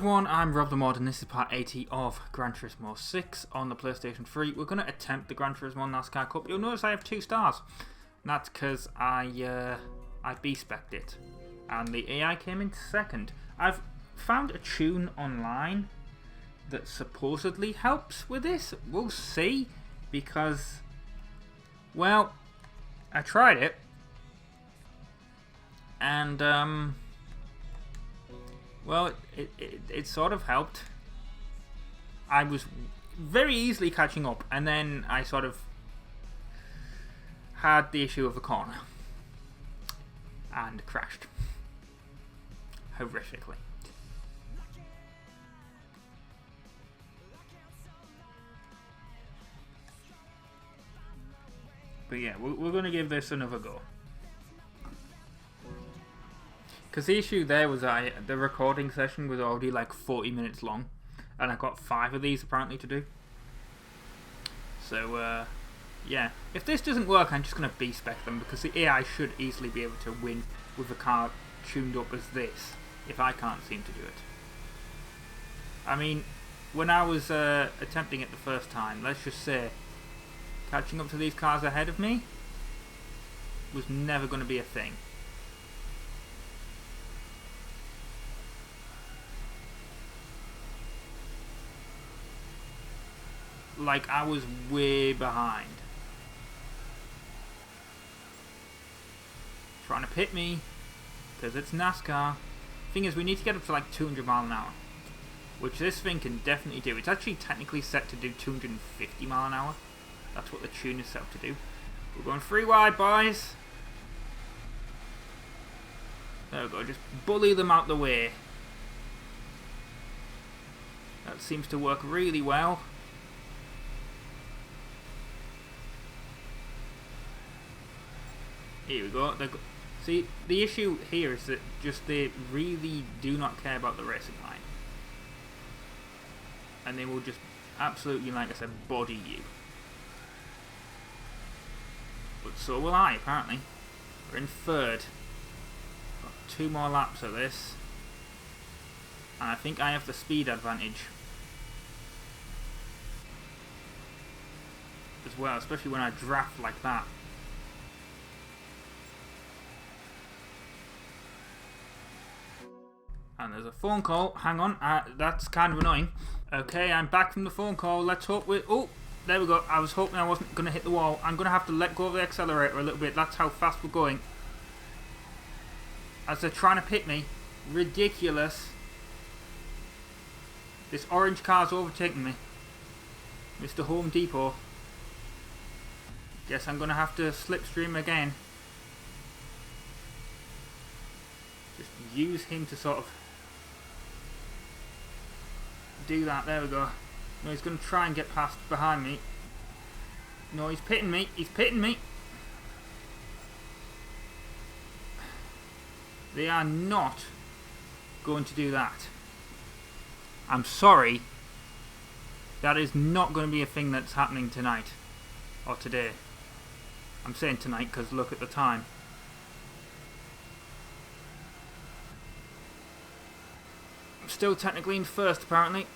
everyone, I'm RobtheMod and this is part 80 of Gran Turismo 6 on the PlayStation 3. We're going to attempt the Gran Turismo NASCAR Cup. You'll notice I have 2 stars. And that's because I B-spec'd it. And the AI came in second. I've found a tune online that supposedly helps with this. We'll see. Because, well, I tried it. And, well, it sort of helped. I was very easily catching up, and then I sort of had the issue of a corner and crashed horrifically. But yeah, we're going to give this another go. Because the issue there was the recording session was already like 40 minutes long. And I got 5 of these apparently to do. So, yeah. If this doesn't work, I'm just going to B-spec them. Because the AI should easily be able to win with a car tuned up as this. If I can't seem to do it. I mean, when I was attempting it the first time, let's just say, catching up to these cars ahead of me was never going to be a thing. Like, I was way behind. Trying to pit me, because it's NASCAR. Thing is, we need to get up to like 200 miles an hour. Which this thing can definitely do. It's actually technically set to do 250 miles an hour. That's what the tune is set up to do. We're going 3 wide, boys. There we go, just bully them out the way. That seems to work really well. Here we go. See, the issue here is that just they really do not care about the racing line. And they will just absolutely, like I said, body you. But so will I, apparently. We're in 3rd. Got 2 more laps of this. And I think I have the speed advantage. As well, especially when I draft like that. And there's a phone call. Hang on, that's kind of annoying. Okay, I'm back from the phone call. Let's hope we... Oh, there we go. I was hoping I wasn't going to hit the wall. I'm going to have to let go of the accelerator a little bit. That's how fast we're going. As they're trying to pit me. Ridiculous. This orange car's overtaking me. Mr. Home Depot. Guess I'm going to have to slipstream again. Just use him to sort of do that. There we go. No, he's going to try and get past behind me. No, he's pitting me. He's pitting me. They are not going to do that. I'm sorry. That is not going to be a thing that's happening tonight. Or today. I'm saying tonight because look at the time. I'm still technically in 1st apparently.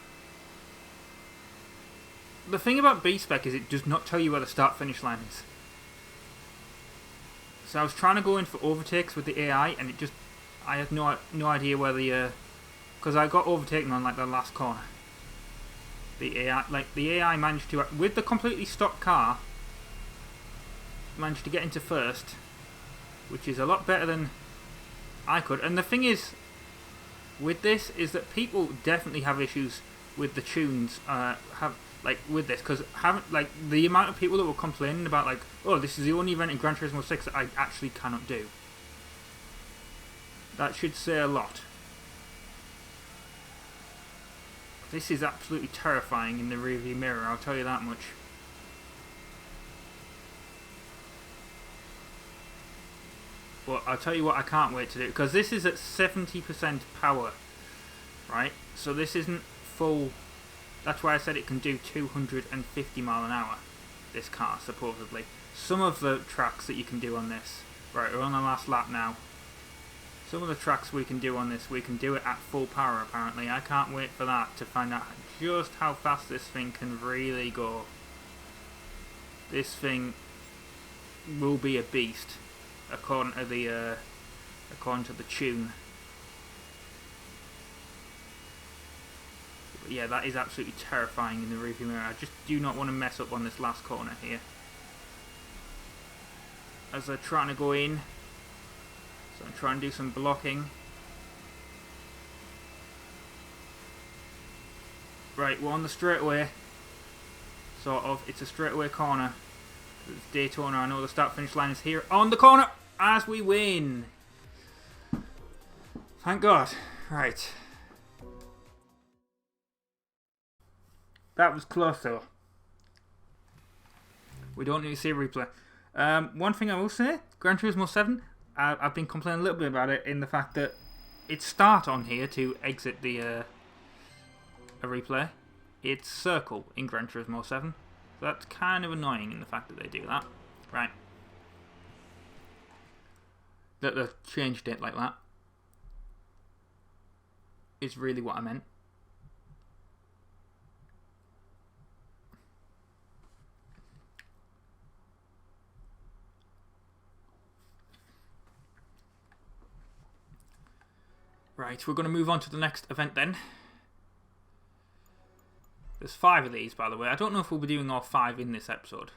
The thing about B-spec is it does not tell you where the start-finish line is. So I was trying to go in for overtakes with the AI and it just... I had no idea where the... Because I got overtaken on like the last corner. The AI managed to... With the completely stock car, managed to get into 1st. Which is a lot better than I could. And the thing is... with this is that people definitely have issues with the tunes with this because the amount of people that were complaining about like, oh, this is the only event in Gran Turismo 6 that I actually cannot do. That should say a lot. This is absolutely terrifying in the rearview mirror, I'll tell you that much. Well, I'll tell you what I can't wait to do, because this is at 70% power, right? So this isn't full. That's why I said it can do 250 miles an hour, this car, supposedly. Some of the tracks that you can do on this. Right, we're on the last lap now. Some of the tracks we can do on this, we can do it at full power apparently. I can't wait for that to find out just how fast this thing can really go. This thing will be a beast, according to the tune. But yeah, that is absolutely terrifying in the rearview mirror. I just do not want to mess up on this last corner here. As they're trying to go in, so I'm trying to do some blocking. Right, we're on the straightaway. Sort of. It's a straightaway corner. It's Daytona. I know the start-finish line is here on the corner as we win. Thank God. Right. That was close though. We don't need to see a replay. One thing I will say, Gran Turismo 7, I've been complaining a little bit about it in the fact that it's start on here to exit the a replay. It's circle in Gran Turismo 7. So that's kind of annoying in the fact that they do that. Right. That they've changed it like that. Is really what I meant. Right, we're going to move on to the next event then. There's 5 of these, by the way. I don't know if we'll be doing all 5 in this episode.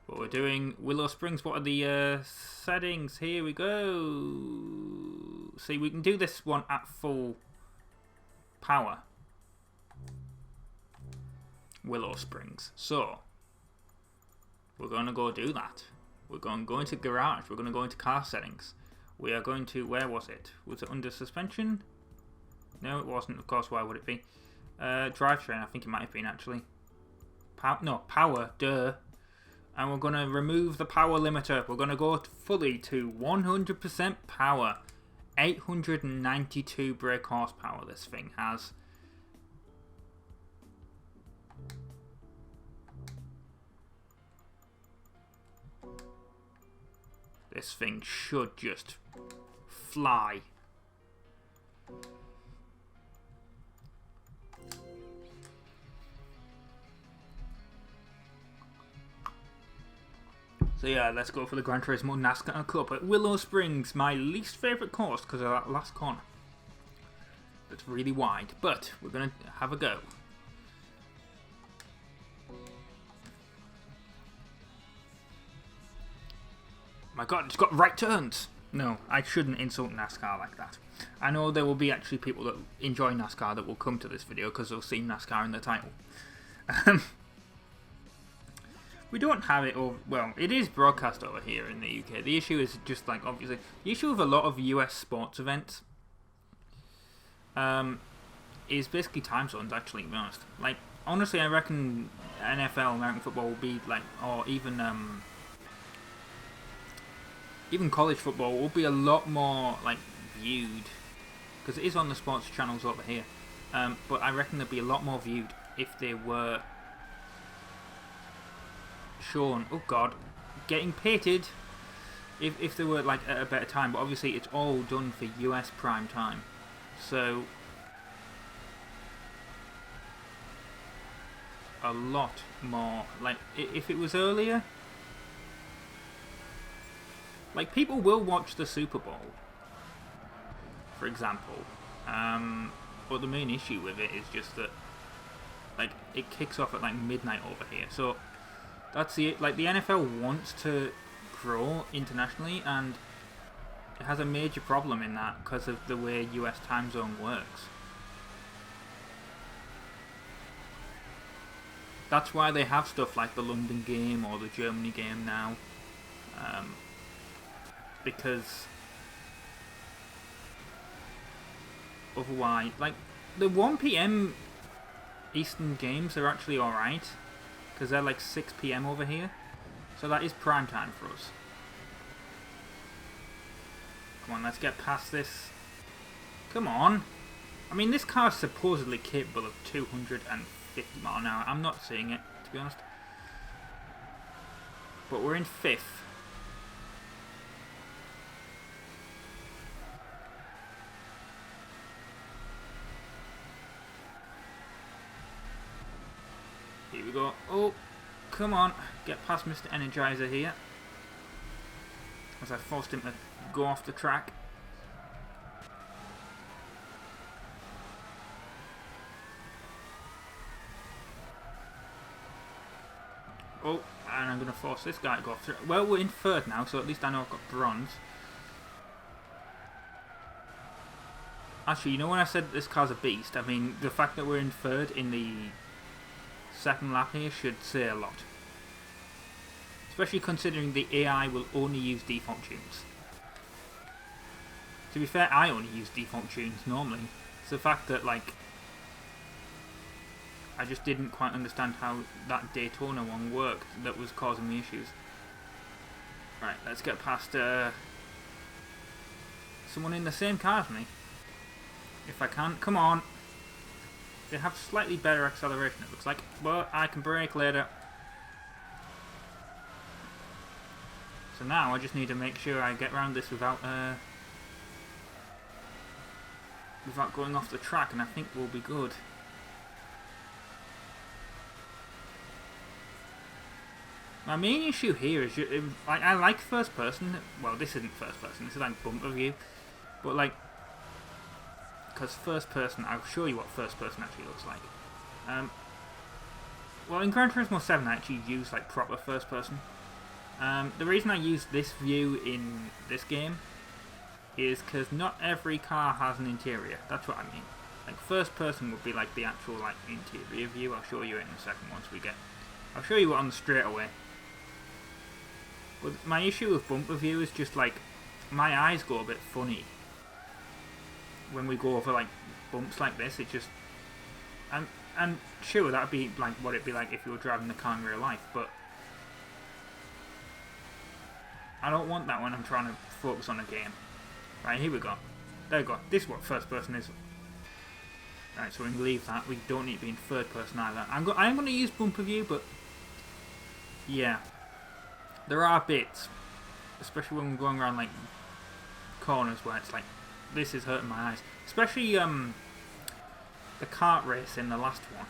But we're doing Willow Springs. What are the settings? Here we go. See, we can do this one at full power. Willow Springs. So, we're going to go do that. We're going to go into garage. We're going to go into car settings. We are going to, where was it? Was it under suspension? No, it wasn't. Of course, why would it be? Drivetrain, I think it might have been actually. Power, duh. And we're going to remove the power limiter. We're going to go fully to 100% power. 892 brake horsepower this thing has. This thing should just fly. So yeah, let's go for the Gran Turismo NASCAR Cup at Willow Springs, my least favourite course because of that last corner. It's really wide, but we're going to have a go. My God, it's got right turns. No, I shouldn't insult NASCAR like that. I know there will be actually people that enjoy NASCAR that will come to this video because they'll see NASCAR in the title. We don't have it over, well, it is broadcast over here in the UK. The issue is just like, obviously, the issue with a lot of US sports events is basically time zones, actually, to be honest. Like, honestly, I reckon NFL, American football, will be like, or even college football will be a lot more like viewed because it is on the sports channels over here. But I reckon there'd be a lot more viewed if they were shown. Oh God, getting pitted. If they were like at a better time, but obviously it's all done for US prime time. So a lot more. Like if it was earlier. Like, people will watch the Super Bowl, for example, but the main issue with it is just that, like, it kicks off at, like, midnight over here, so that's the, like, the NFL wants to grow internationally, and it has a major problem in that because of the way US time zone works. That's why they have stuff like the London game or the Germany game now. Because otherwise, like, the 1 PM Eastern games are actually alright, because they're like 6 PM over here, so that is prime time for us. Come on, let's get past this. Come on. I mean, this car is supposedly capable of 250 miles an hour. I'm not seeing it, to be honest. But we're in 5th. Here we go. Oh, come on. Get past Mr. Energizer here. As I forced him to go off the track. Oh, and I'm going to force this guy to go off through. Well, we're in third now, so at least I know I've got bronze. Actually, you know when I said this car's a beast, I mean, the fact that we're in third in the second lap here should say a lot. Especially considering the AI will only use default tunes. To be fair, I only use default tunes normally. It's the fact that, like, I just didn't quite understand how that Daytona one worked that was causing the issues. Right, let's get past someone in the same car as me. If I can. Come on. They have slightly better acceleration, it looks like. But I can brake later. So now I just need to make sure I get around this without going off the track, and I think we'll be good. My main issue here is, I like first person. Well, this isn't first person. This is like bumper view. But like, because first person, I'll show you what first person actually looks like. Well, in Gran Turismo 7, I actually use like proper first person. The reason I use this view in this game is because not every car has an interior. That's what I mean. Like first person would be like the actual like interior view. I'll show you it in a second once we get. I'll show you it on the straightaway. But my issue with bumper view is just like my eyes go a bit funny when we go over like bumps like this. It just and sure that'd be like what it'd be like if you were driving the car in real life, but I don't want that when I'm trying to focus on a game. Right, here we go. There we go. This is what first person is. Right, so we can leave that. We don't need to be in third person either. I am going to use bumper view, but yeah, there are bits, especially when we're going around like corners where it's like this is hurting my eyes. Especially the kart race in the last one.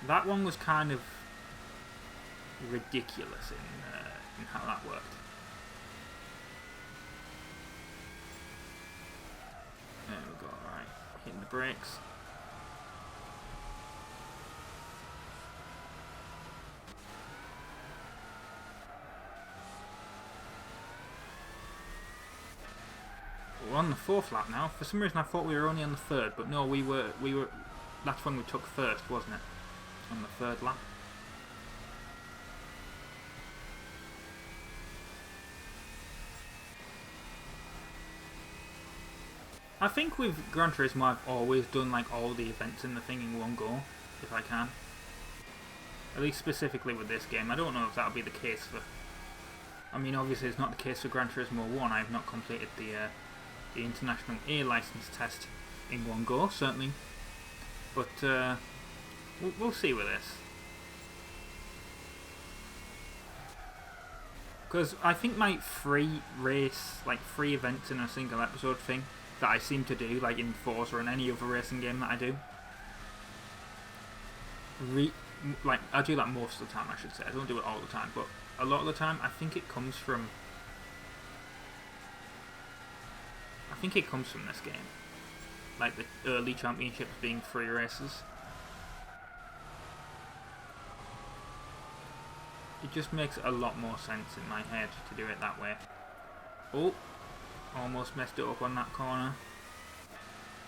That one was kind of ridiculous in how that worked. There we go, right. Hitting the brakes. We're on the fourth lap now. For some reason I thought we were only on the third, but no, we were that's when we took first, wasn't it? On the third lap. I think with Gran Turismo I've always done like all the events in the thing in one go, if I can. At least specifically with this game. I don't know if that'll be the case for... I mean obviously it's not the case for Gran Turismo 1. I have not completed the International A license test in one go, certainly. But we'll see with this. Because I think my free race, like free events in a single episode thing, that I seem to do, like in Forza or in any other racing game that I do. Like, I do that most of the time, I should say. I don't do it all the time, but a lot of the time I think it comes from... this game. Like the early championships being free races. It just makes a lot more sense in my head to do it that way. Oh! Almost messed it up on that corner.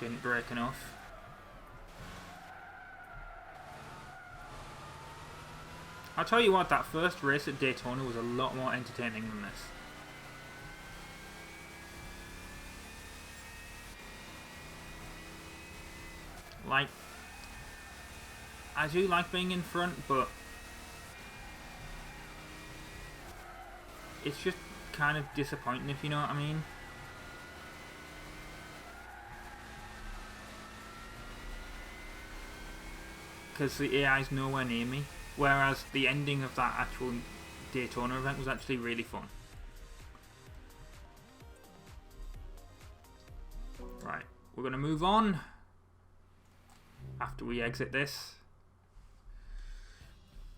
Didn't brake enough. I'll tell you what, that first race at Daytona was a lot more entertaining than this. Like, I do like being in front, but it's just kind of disappointing, if you know what I mean. Because the AI's nowhere near me, whereas the ending of that actual Daytona event was actually really fun. Right, we're going to move on. after we exit this.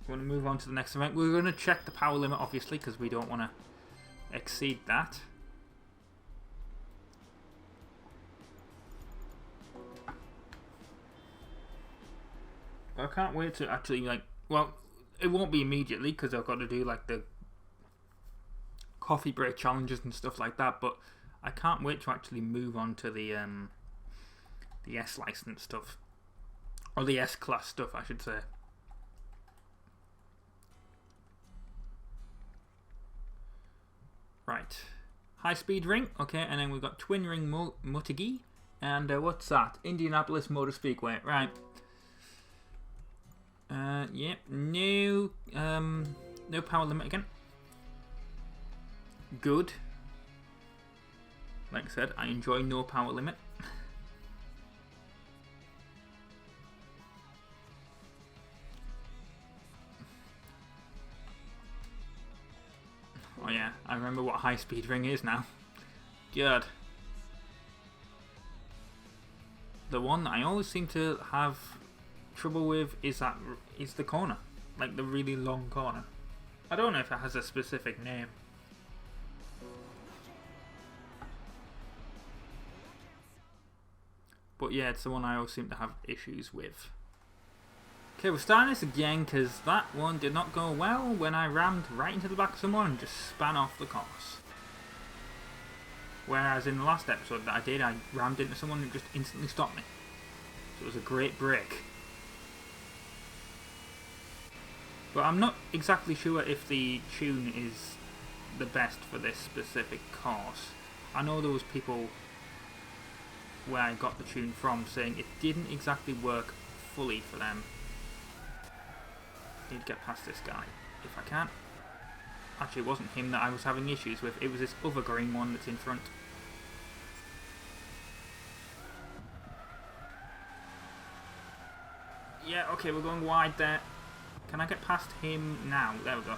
We're going to move on to the next event. We're going to check the power limit, obviously, because we don't want to exceed that. I can't wait to actually, like, well, it won't be immediately because I've got to do like the coffee break challenges and stuff like that, but I can't wait to actually move on to the S license stuff, or the S class stuff, I should say. Right, high speed ring, okay, and then we've got twin ring Motegi, and what's that? Indianapolis Motor Speedway, right? Yep, no power limit again. Good. Like I said, I enjoy no power limit. Oh yeah, I remember what high speed ring is now. Good. The one that I always seem to have trouble with is the corner, like the really long corner. I don't know if it has a specific name. But yeah, it's the one I always seem to have issues with. Okay, we're starting this again because that one did not go well when I rammed right into the back of someone and just span off the course. Whereas in the last episode that I did, I rammed into someone and just instantly stopped me. So it was a great break. But I'm not exactly sure if the tune is the best for this specific course. I know there was people where I got the tune from saying it didn't exactly work fully for them. Need to get past this guy if I can. Actually, it wasn't him that I was having issues with, it was this other green one that's in front. Yeah, okay, we're going wide there. Can I get past him now? There we go.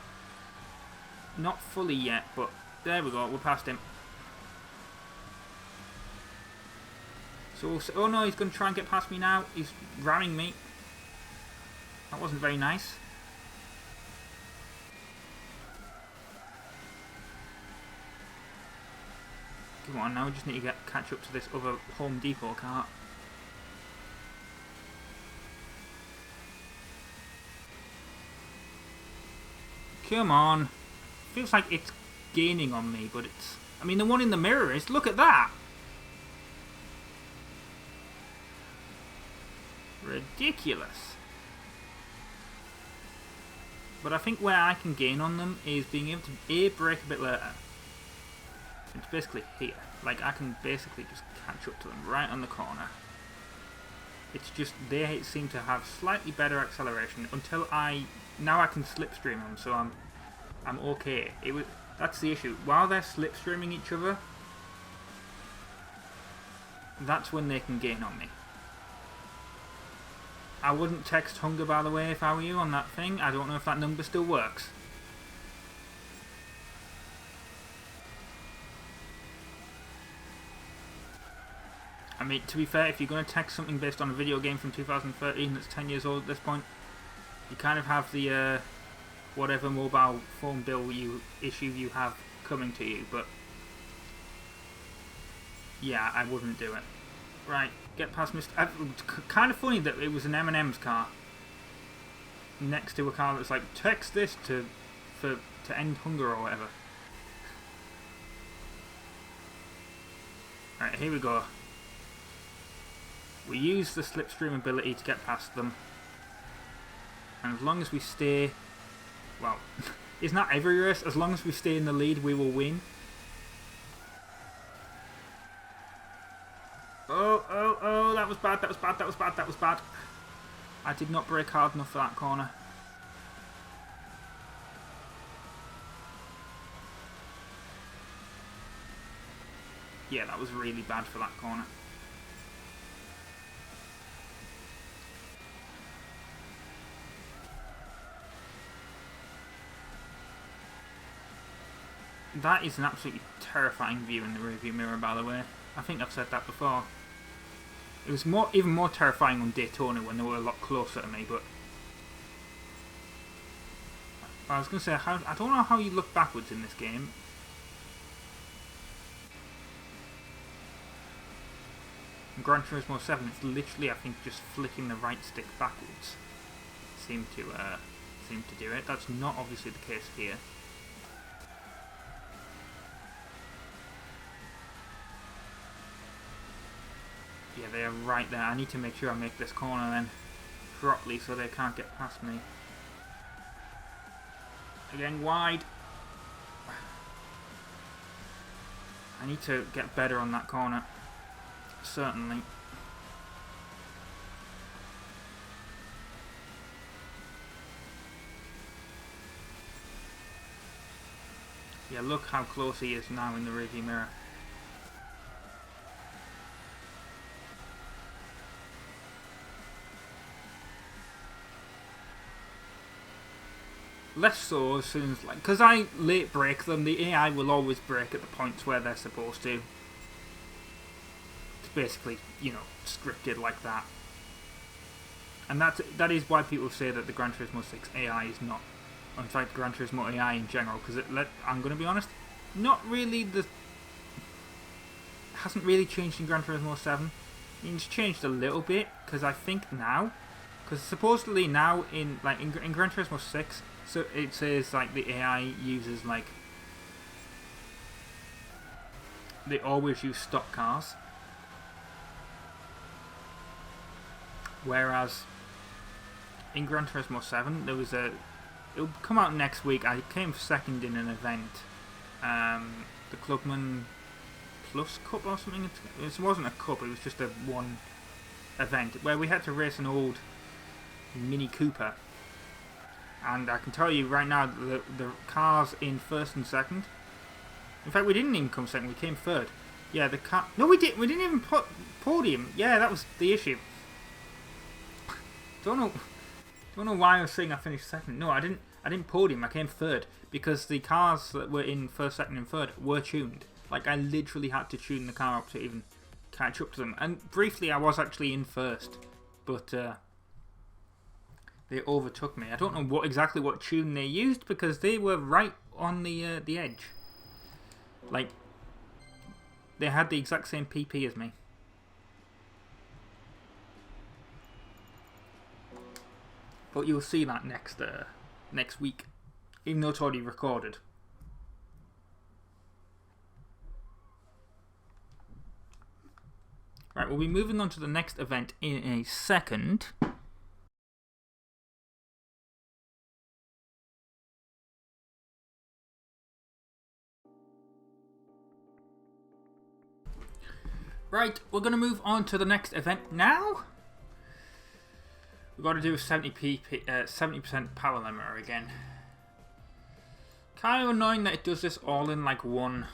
Not fully yet, but there we go, we're past him. So, oh no, he's going to try and get past me now. He's ramming me. That wasn't very nice. Come on, now we just need to catch up to this other Home Depot car. Come on. Feels like it's gaining on me, but it's... I mean, the one in the mirror is... Look at that! Ridiculous. But I think where I can gain on them is being able to A, brake a bit later. It's basically here. Like, I can basically just catch up to them right on the corner. It's just they seem to have slightly better acceleration until now I can slipstream them, so I'm okay. That's the issue. While they're slipstreaming each other, that's when they can gain on me. I wouldn't text Hunger, by the way, if I were you on that thing. I don't know if that number still works. I mean, to be fair, if you're going to text something based on a video game from 2013 that's 10 years old at this point, you kind of have the whatever mobile phone bill issue you have coming to you, but yeah, I wouldn't do it. Right, get past Mr. Kind of funny that it was an M&M's car next to a car that's like, text this to end hunger or whatever. Right, here we go. We use the slipstream ability to get past them. And as long as we stay... Well, it's not every race. As long as we stay in the lead, we will win. Oh, that was bad, that was bad, that was bad, that was bad. I did not brake hard enough for that corner. Yeah, that was really bad for that corner. That is an absolutely terrifying view in the rearview mirror, by the way. I think I've said that before. It was even more terrifying on Daytona when they were a lot closer to me, but I was going to say, I don't know how you look backwards in this game. In Gran Turismo 7, it's literally, I think, just flicking the right stick backwards. Seem to do it. That's not obviously the case here. Yeah, they're right there. I need to make sure I make this corner then properly so they can't get past me. Again, wide. I need to get better on that corner. Certainly. Yeah, look how close he is now in the rearview mirror. Less so as soon as, like, because I late break them, the AI will always break at the points where they're supposed to. It's basically, you know, scripted like that. And that is why people say that the Gran Turismo 6 AI is not, in fact, Gran Turismo AI in general, because I'm going to be honest, not really it hasn't really changed in Gran Turismo 7. I mean, it's changed a little bit, because I think now, because supposedly now in Gran Turismo 6, so it says like the AI uses like, they always use stock cars, whereas in Gran Turismo 7 there was it'll come out next week. I came second in an event, the Clubman Plus Cup or something. It wasn't a cup, it was just a one event where we had to race an old Mini Cooper. And I can tell you right now, the cars in first and second. In fact, we didn't even come second. We came third. Yeah, the car. No, we didn't. We didn't even put podium. Yeah, that was the issue. Don't know why I was saying I finished second. No, I didn't. I didn't podium. I came third because the cars that were in first, second, and third were tuned. Like I literally had to tune the car up to even catch up to them. And briefly, I was actually in first, but. They overtook me. I don't know exactly what tune they used because they were right on the edge. Like they had the exact same PP as me. But you'll see that next week, even though it's already recorded. Right, we'll be moving on to the next event in a second. Right, we're going to move on to the next event now. We've got to do a 70% power limiter again. Kind of annoying that it does this all in like one,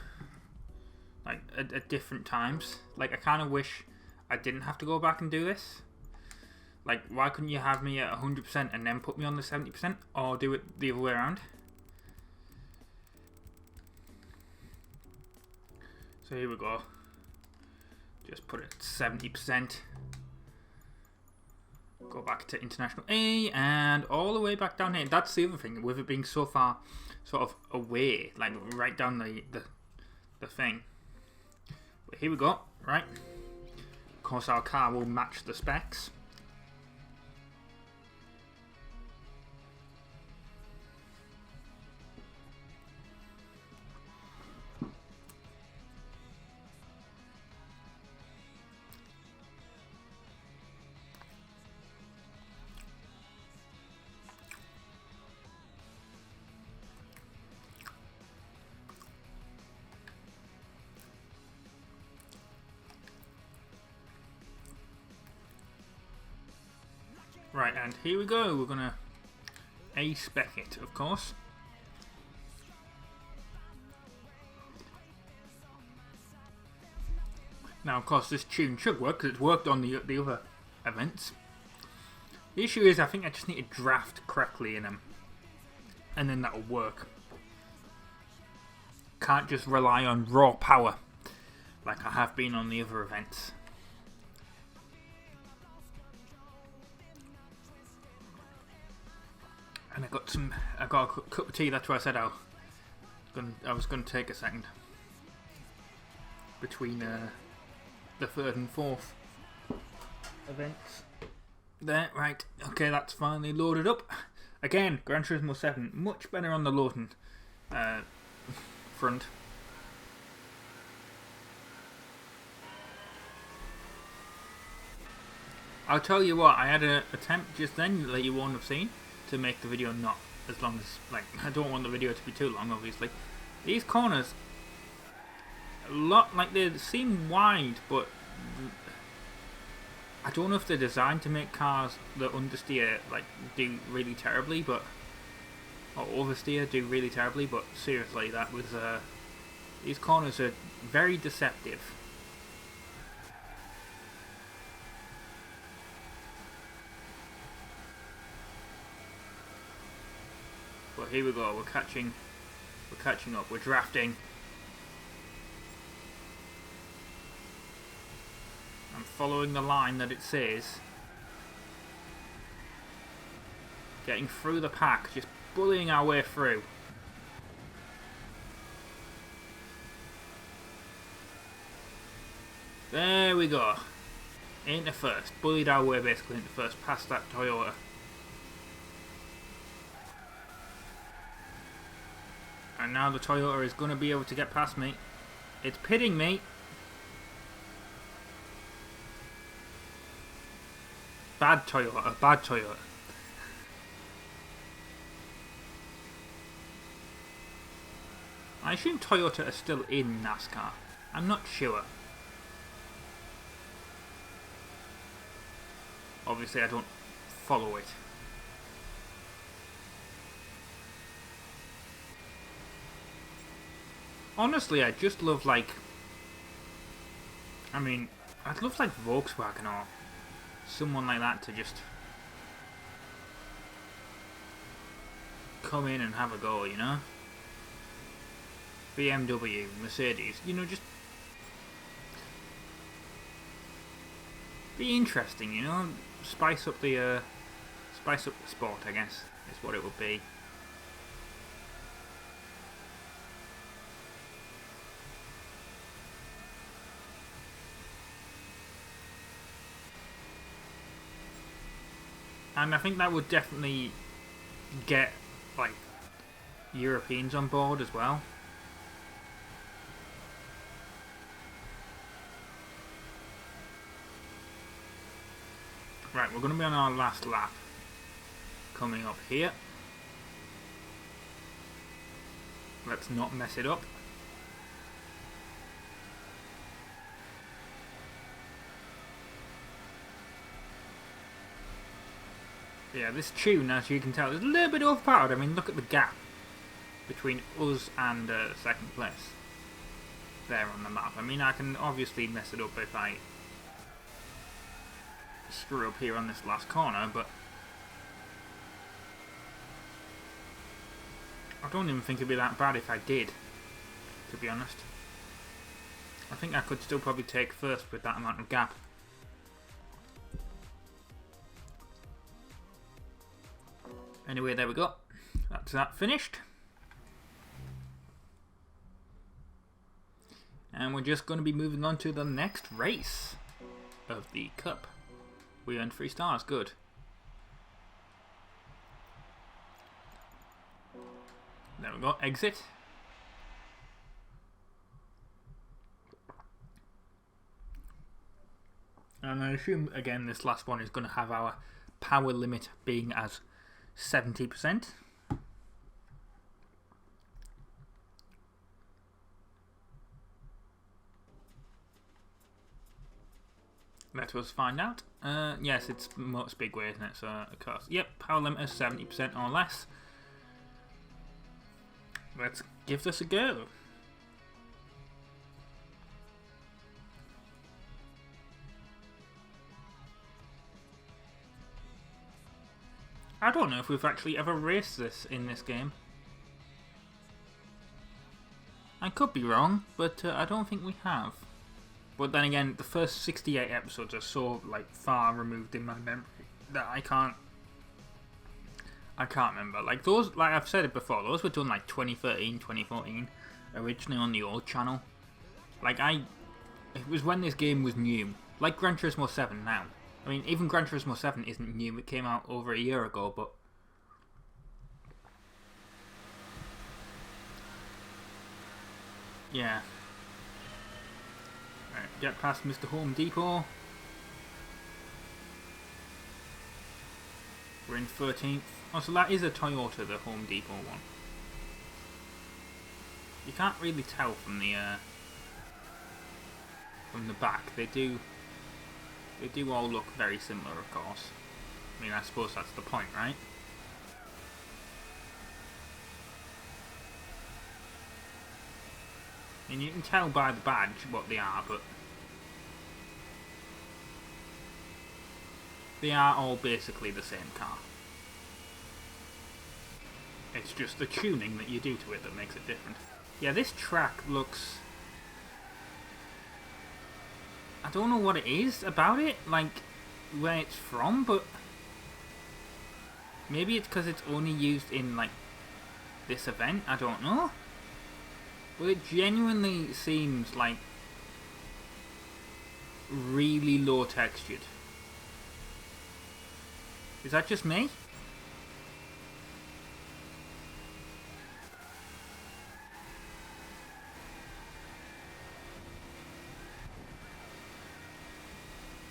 like at different times. Like I kind of wish I didn't have to go back and do this. Like why couldn't you have me at 100% and then put me on the 70% or do it the other way around? So here we go. Just put it at 70%. Go back to International A and all the way back down here. That's the other thing with it being so far sort of away, like right down the thing. But here we go, right? Of course our car will match the specs. Right, and here we go. We're gonna A-spec it, of course. Now, of course, this tune should work because it's worked on the other events. The issue is, I think I just need to draft correctly in them, and then that'll work. Can't just rely on raw power like I have been on the other events. And I got a cup of tea. That's why I said I was going to take a second between the third and fourth events. There, right. Okay, that's finally loaded up. Again, Gran Turismo 7, much better on the loading front. I'll tell you what, I had an attempt just then that you won't have seen to make the video not as long as, like, I don't want the video to be too long, obviously. These corners, a lot, like, they seem wide, but I don't know if they're designed to make cars that understeer, like, do really terribly, but, or oversteer, do really terribly, but seriously, that was, these corners are very deceptive. But here we go, we're catching up, we're drafting. I'm following the line that it says. Getting through the pack, just bullying our way through. There we go. Into first. Bullied our way basically into first, past that Toyota. And now the Toyota is going to be able to get past me. It's pitting me. Bad Toyota, bad Toyota. I assume Toyota are still in NASCAR. I'm not sure. Obviously I don't follow it. Honestly, I just love, like, I mean, I'd love, like, Volkswagen or someone like that to just come in and have a go, you know? BMW, Mercedes, you know, just be interesting, you know? Spice up the sport, I guess, is what it would be. And I think that would definitely get, like, Europeans on board as well. Right, we're going to be on our last lap. Coming up here. Let's not mess it up. Yeah, this tune, as you can tell, is a little bit overpowered. I mean, look at the gap between us and second place there on the map. I mean, I can obviously mess it up if I screw up here on this last corner, but I don't even think it'd be that bad if I did, to be honest. I think I could still probably take first with that amount of gap. Anyway, there we go. That's that finished. And we're just going to be moving on to the next race of the Cup. We earned 3 stars, good. There we go, exit. And I assume, again, this last one is going to have our power limit being as 70%. Let us find out. Yes, it's Motor Speedway, isn't it? So, of course, yep, power limit is 70% or less. Let's give this a go. I don't know if we've actually ever raced this in this game. I could be wrong, but I don't think we have. But then again, the first 68 episodes are so, like, far removed in my memory that I I can't remember. Like those, like I've said it before, those were done like 2013, 2014, originally on the old channel. Like it was when this game was new. Like Gran Turismo 7 now. I mean, even Gran Turismo 7 isn't new. It came out over a year ago, but yeah. Right, get past Mr. Home Depot. We're in 13th. Oh, so that is a Toyota, the Home Depot one. You can't really tell from the back. They do all look very similar, of course. I mean, I suppose that's the point, right? I mean, you can tell by the badge what they are, but they are all basically the same car. It's just the tuning that you do to it that makes it different. Yeah, this track looks... I don't know what it is about it, like where it's from, but maybe it's because it's only used in like this event, I don't know. But it genuinely seems like really low textured. Is that just me?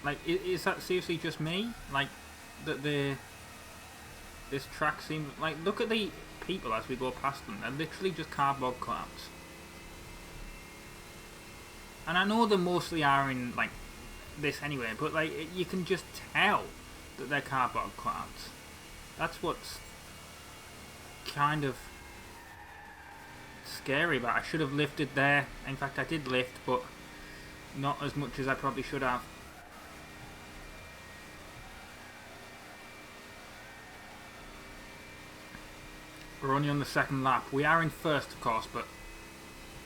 Like, is that seriously just me? Like, that this track seems... Like, look at the people as we go past them. They're literally just cardboard cutouts. And I know they mostly are in, like, this anyway, but, like, you can just tell that they're cardboard cutouts. That's what's kind of scary about it. I should have lifted there. In fact, I did lift, but not as much as I probably should have. We're only on the second lap. We are in first, of course, but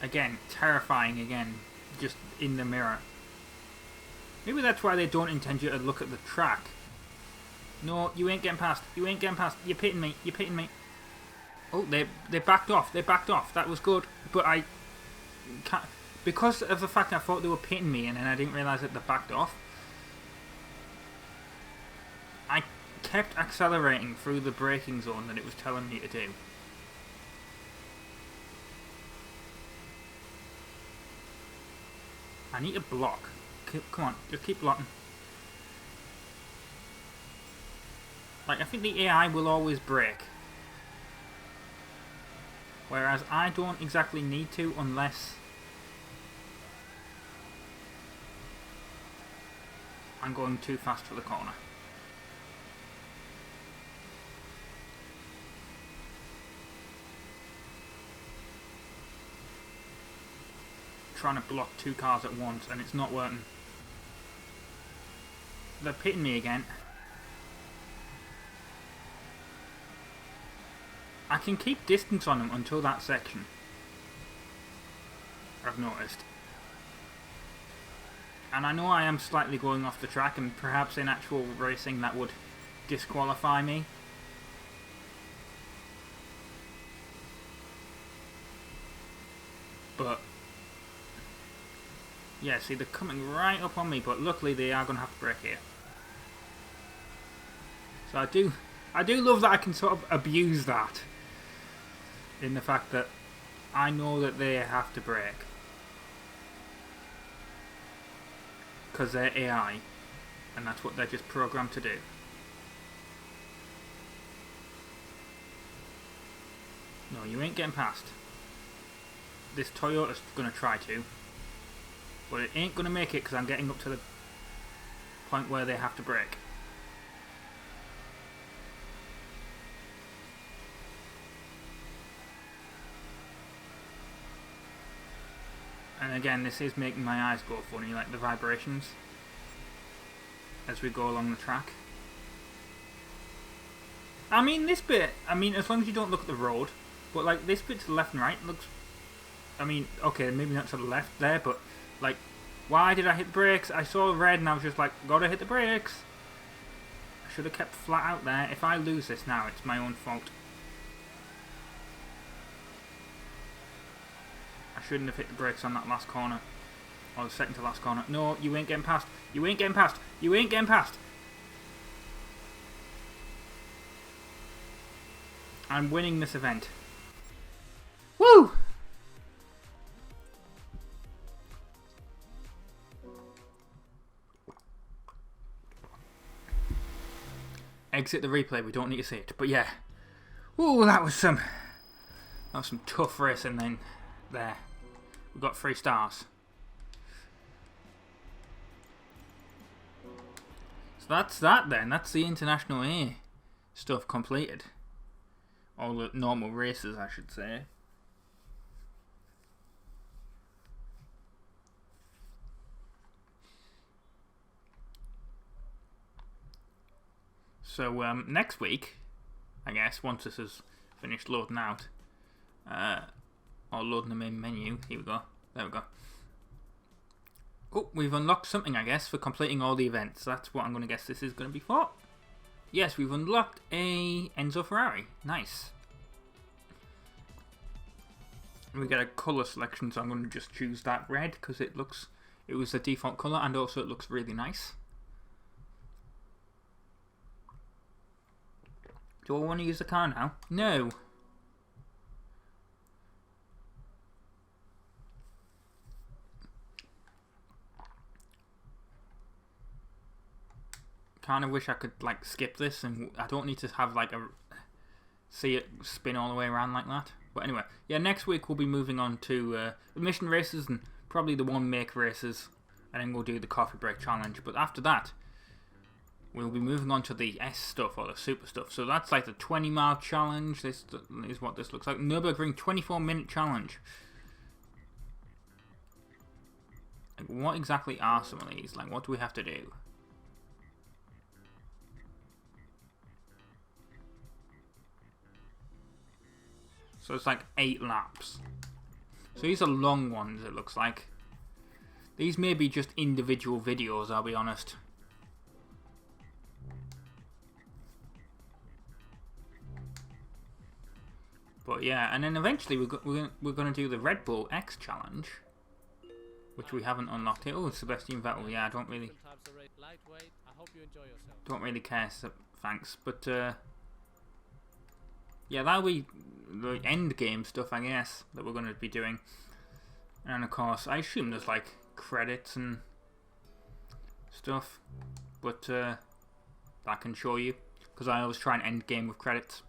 again, terrifying again, just in the mirror. Maybe that's why they don't intend you to look at the track. No, you ain't getting past. You ain't getting past. You're pitting me. You're pitting me. Oh, they backed off. They backed off. That was good. But I can't... Because of the fact I thought they were pitting me and then I didn't realise that they backed off, I kept accelerating through the braking zone that it was telling me to do. I need to block. Come on, just keep blocking. Like, I think the AI will always brake. Whereas I don't exactly need to unless I'm going too fast for the corner. Trying to block two cars at once and it's not working. They're pitting me again. I can keep distance on them until that section, I've noticed. And I know I am slightly going off the track, and perhaps in actual racing that would disqualify me. But yeah, see, they're coming right up on me, but luckily they are going to have to brake here. So I do love that I can sort of abuse that, in the fact that I know that they have to brake because they're AI, and that's what they're just programmed to do. No, you ain't getting past. This Toyota's going to try to, but it ain't going to make it because I'm getting up to the point where they have to brake. And again, this is making my eyes go funny, like the vibrations as we go along the track. I mean, this bit, as long as you don't look at the road, but like this bit to the left and right looks, okay, maybe not to the left there, but like, why did I hit the brakes? I saw red and I was just like, gotta hit the brakes. I should have kept flat out there. If I lose this now, it's my own fault. I shouldn't have hit the brakes on that last corner. Or the second to last corner. No, you ain't getting past. You ain't getting past. You ain't getting past. I'm winning this event. Woo! Exit the replay, we don't need to see it. But yeah. Ooh, that was some tough racing then there. We got 3 stars. So that's that then. That's the International A stuff completed. All the normal races, I should say. So next week, I guess, once this is finished loading out, or loading the main menu, here we go, there we go. Oh, we've unlocked something, I guess, for completing all the events. That's what I'm going to guess this is going to be for. Yes, we've unlocked a Enzo Ferrari. Nice. And we get a colour selection, so I'm going to just choose that red, because it was the default colour, and also it looks really nice. Do I want to use the car now? No. Kind of wish I could like skip this, and I don't need to have like see it spin all the way around like that. But anyway, yeah, next week we'll be moving on to mission races and probably the one make races, and then we'll do the coffee break challenge. But after that, we'll be moving on to the S stuff, or the super stuff. So that's like the 20-mile challenge. This is what this looks like. Nürburgring 24-minute challenge. Like, what exactly are some of these? Like, what do we have to do? So it's like 8 laps. So these are long ones, it looks like. These may be just individual videos, I'll be honest. But yeah, and then eventually we're going to do the Red Bull X challenge, which we haven't unlocked yet. Oh, Sebastian Vettel. Yeah, I don't really care. So thanks, but yeah, that'll be the end game stuff, I guess, that we're going to be doing. And of course, I assume there's like credits and stuff, but I can show you, because I always try and end game with credits.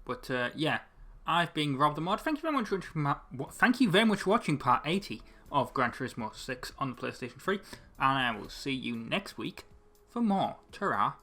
But yeah, I've been RobtheMod. Thank you very much for watching part 80 of Gran Turismo 6 on the PlayStation 3, and I will see you next week for more. Ta-ra.